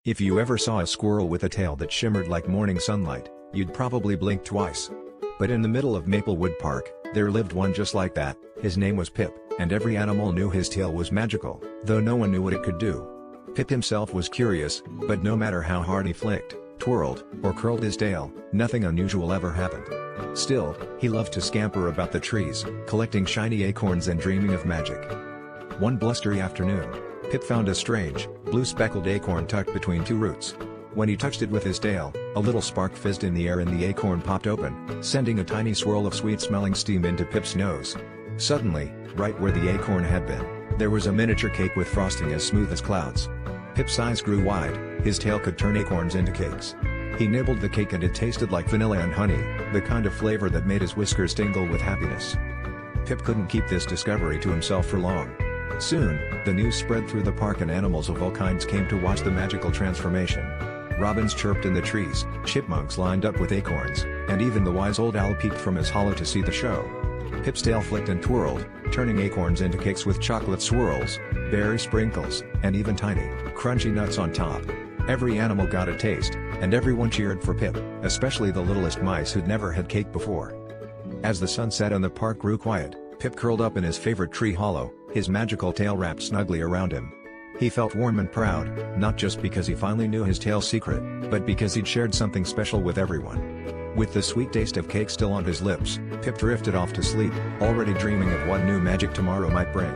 If you ever saw a squirrel with a tail that shimmered like morning sunlight, you'd probably blink twice. But in the middle of Maplewood Park, there lived one just like that. His name was Pip, and every animal knew his tail was magical, though no one knew what it could do. Pip himself was curious, but no matter how hard he flicked, twirled, or curled his tail, nothing unusual ever happened. Still, he loved to scamper about the trees, collecting shiny acorns and dreaming of magic. One blustery afternoon, Pip found a strange, blue-speckled acorn tucked between two roots. When he touched it with his tail, a little spark fizzed in the air and the acorn popped open, sending a tiny swirl of sweet-smelling steam into Pip's nose. Suddenly, right where the acorn had been, there was a miniature cake with frosting as smooth as clouds. Pip's eyes grew wide, his tail could turn acorns into cakes. He nibbled the cake and it tasted like vanilla and honey, the kind of flavor that made his whiskers tingle with happiness. Pip couldn't keep this discovery to himself for long. Soon, the news spread through the park and animals of all kinds came to watch the magical transformation. Robins chirped in the trees, chipmunks lined up with acorns, and even the wise old owl peeked from his hollow to see the show. Pip's tail flicked and twirled, turning acorns into cakes with chocolate swirls, berry sprinkles, and even tiny, crunchy nuts on top. Every animal got a taste, and everyone cheered for Pip, especially the littlest mice who'd never had cake before. As the sun set and the park grew quiet, Pip curled up in his favorite tree hollow, his magical tail wrapped snugly around him. He felt warm and proud, not just because he finally knew his tail's secret, but because he'd shared something special with everyone. With the sweet taste of cake still on his lips, Pip drifted off to sleep, already dreaming of what new magic tomorrow might bring.